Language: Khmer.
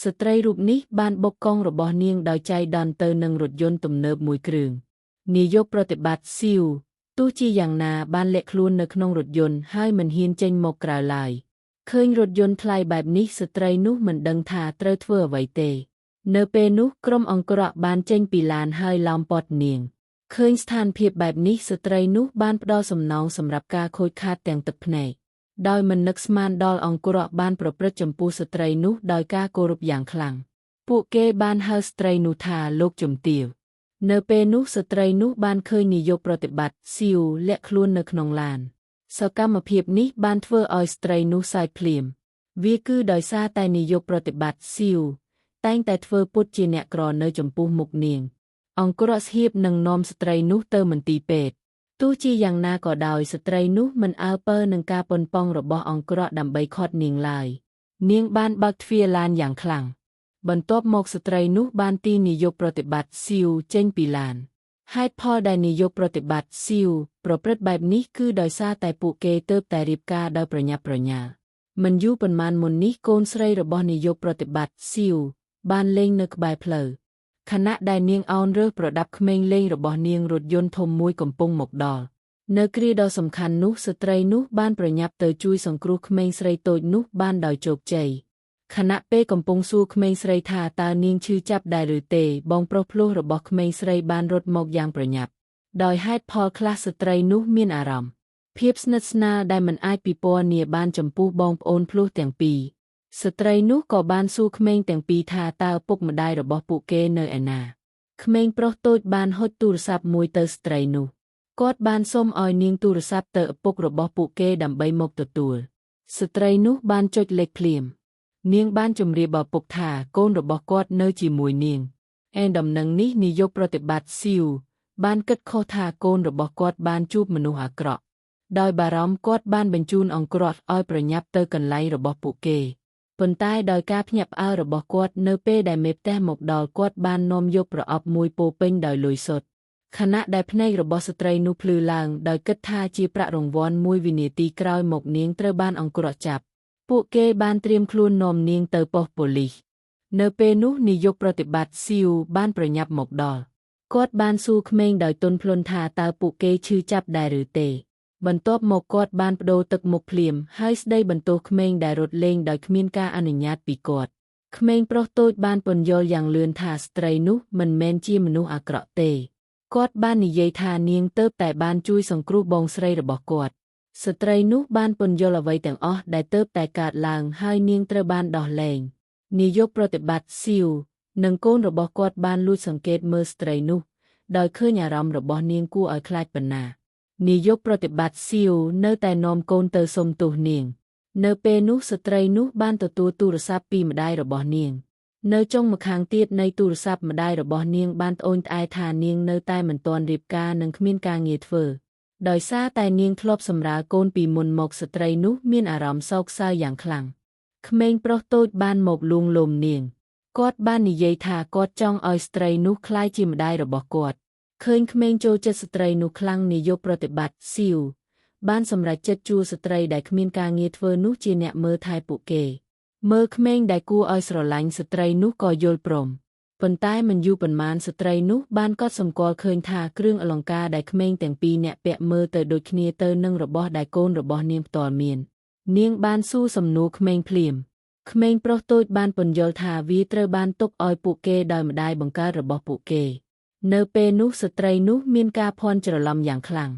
ស្ត្រីរូបនេះបានបុកកង់របស់នាងដោយចៃដន្យទៅនឹងរថយន្តទំនើបមួយគ្រឿងនាយកប្រតិបត្តិស៊ីវទោះជាយ៉ាងណាបានលាក់ខ្លួននៅក្នុងរថយន្តហើយមិនហ៊ានចេញមកក្រៅឡើយឃើញរថយន្តថ្លៃបែបនេះស្ត្រីនោះមិនដឹងថាត្រូវធ្វើអ្វីទេនៅពេលនោះក្រុមអង្គរៈបានចេញពីឡានហើយឡោមព័ទ្ធនាងឃើញស្ថានភាពបែបនេះស្ត្រីនោះបានផ្ដល់សំណងសម្រាប់ការខូចខាតទាំងទឹកភ្នែកដោយមិននឹកស្មានដល់អង្គរៈបានប្រព្រឹត្តចំពោះស្ត្រីនោះដោយការគោរពយ៉ាងខ្លាំងពួកគេបានហៅស្ត្រីនោះថាលោកជំទាវនៅពេលនោះស្ត្រីនោះបានឃើញនាយកប្រតិបត្តិស៊ីវលាក់ខ្លួននៅក្នុងឡានសកម្មភាពនេះបានធ្វើឲ្យស្ត្រីនោះសើចភ្លាមវាគឺដោយសារតែនាយកប្រតិបត្តិស៊ីវតែងតែធ្វើពុតជាអ្នកក្រនៅចំពោះមុខនាងអង្គរៈស្ហៀបនឹងនាំស្ត្រីនោះទៅមន្ទីរពេទ្យទោះជាយ៉ាងណាក៏ដោយស្ត្រីនោះមិនអើពើនឹងការប៉ុនប៉ងរបស់អង្គរៈដើម្បីឃាត់នាងឡើយនាងបានបើកទ្វារឡានយ៉ាងខ្លាំងបន្ទាប់មកស្ត្រីនោះបានទាញនាយកប្រតិបត្តិស៊ីវចេញពីឡានហេតុផលដែលនាយកប្រតិបត្តិស៊ីវប្រព្រឹត្តបែបនេះគឺដោយសារតែពួកគេទើបតែរៀបការដោយប្រញាប់ប្រញាល់មិនយូរប៉ុន្មានមុននេះកូនស្រីរបស់នាយកប្រតិបត្តិស៊ីវបានលេងនៅក្បែរផ្លូវខណៈដែលនាងអោនរើសប្រដាប់ក្មេងលេងរបស់នាងរថយន្តធំមួយកំពុងមកដល់នៅគ្រាដ៏សំខាន់នោះស្ត្រីនោះបានប្រញាប់ទៅជួយសង្គ្រោះក្មេងស្រីតូចនោះបានដោយជោគជ័យខណៈពេលកំពុងសួរក្មេងស្រីថាតើនាងឈឺចាប់ដែរឬទេបងប្រុសភ្លោះរបស់ក្មេងស្រីបានរត់មកយ៉ាងប្រញាប់ដោយហេតុផលខ្លះស្ត្រីនោះមានអារម្មណ៍ភាពស្និទ្ធស្នាលដែលមិនអាចពិពណ៌នាបានចំពោះបងប្អូនភ្លោះទាំងពីរស្ត្រីនោះក៏បានសួរក្មេងទាំងពីរថាតើឪពុកម្ដាយរបស់ពួកគេនៅឯណាក្មេងប្រុសតូចបានហុចទូរស័ព្ទមួយទៅស្ត្រីនោះគាត់បានសុំឲ្យនាងទូរស័ព្ទទៅឪពុករបស់ពួកគេដើម្បីមកទទួលស្ត្រីនោះបានចុចលេខភ្លាមនាងបានជម្រាបឪពុកថាកូនរបស់គាត់នៅជាមួយនាងឯដំណឹងនេះនាយកប្រតិបត្តិស៊ីវបានគិតខុសថាកូនរបស់គាត់បានជួបមនុស្សអាក្រក់ដោយបារម្ភគាត់បានបញ្ជូនអង្គរៈឲ្យប្រញាប់ទៅកន្លែងរបស់ពួកគេប៉ុន្តែដោយការភ្ញាក់ផ្អើលរបស់គាត់នៅពេលដែលមេផ្ទះមកដល់គាត់បាននាំយកប្រអប់មួយពោពេញដោយលុយសុទ្ធខណៈដែលភ្នែករបស់ស្ត្រីនោះភ្លឺឡើងដោយគិតថាជាប្រាក់រង្វាន់មួយវិនាទីក្រោយមកនាងត្រូវបានអង្គរៈចាប់ពួកគេបានត្រៀមខ្លួននាំនាងទៅប៉ុស្តិ៍ប៉ូលីសនៅពេលនោះនាយកប្រតិបត្តិស៊ីវបានប្រញាប់មកដល់គាត់បានសួរក្មេងដោយទន់ភ្លន់ថាតើពួកគេឈឺចាប់ដែរឬទេបន្ទាប់មកគាត់បានប្តូរទឹកមុខភ្លាមហើយស្ដីបន្ទោសក្មេងដែលរត់លេងដោយគ្មានការអនុញ្ញាតពីគាត់ក្មេងប្រុសតូចបានពន្យល់យ៉ាងលឿនថាស្ត្រីនោះមិនមែនជាមនុស្សអាក្រក់ទេគាត់បាននិយាយថានាងទើបតែបានជួយសង្គ្រោះបងស្រីរបស់គាត់ស្ត្រីនោះបានពន្យល់អ្វីទាំងអស់ដែលទើបតែកើតឡើងហើយនាងត្រូវបានដោះលែងនាយកប្រតិបត្តិស៊ីវនិងកូនរបស់គាត់បានលួចសង្កេតមើលស្ត្រីនោះដោយឃើញអារម្មណ៍របស់នាងគួរឲ្យខ្លាចប៉ុណ្ណានាយកប្រតិបត្តិស៊ីវនៅតែនាំកូនទៅសុំទោសនាងនៅពេលនោះស្ត្រីនោះបានទទួលទូរស័ព្ទពីម្ដាយរបស់នាងនៅចុងម្ខាងទៀតនៃទូរស័ព្ទម្ដាយរបស់នាងបានត្អូញត្អែថានាងនៅតែមិនទាន់រៀបការនិងគ្មានការងារធ្វើដោយសារតែនាងធ្លាប់សម្រាលកូនពីមុនមកស្ត្រីនោះមានអារម្មណ៍សោកសៅយ៉ាងខ្លាំងក្មេងប្រុសតូចបានមកលួងលោមនាងគាត់បាននិយាយថាគាត់ចង់ឲ្យស្ត្រីនោះក្លាយជាម្ដាយរបស់គាត់ឃើញក្មេងចូលចិត្តស្ត្រីនោះខ្លាំងនាយកប្រតិបត្តិស៊ីវបានសម្រេចចិត្តជួលស្ត្រីដែលគ្មានការងារធ្វើនោះជាអ្នកមើលថែពួកគេមើលក្មេងដែលគួរឲ្យស្រឡាញ់ស្ត្រីនោះក៏យល់ព្រមប៉ុន្តែមិនយូរប៉ុន្មានស្ត្រីនោះបានកត់សម្គាល់ឃើញថាគ្រឿងអលង្ការដែលក្មេងទាំងពីរអ្នកពាក់មើលទៅដូចគ្នាទៅនឹងរបស់ដែលកូនរបស់នាងផ្ទាល់មាននាងបានសួរសំណួរក្មេងភ្លាមក្មេងប្រុសតូចបានពន្យល់ថាវាត្រូវបានទុកឲ្យពួកគេដោយម្ដាយបង្កើតរបស់ពួកគេនៅពេលនោះស្ត្រីនោះមានការភ័ន្តច្រឡំយ៉ាងខ្លាំង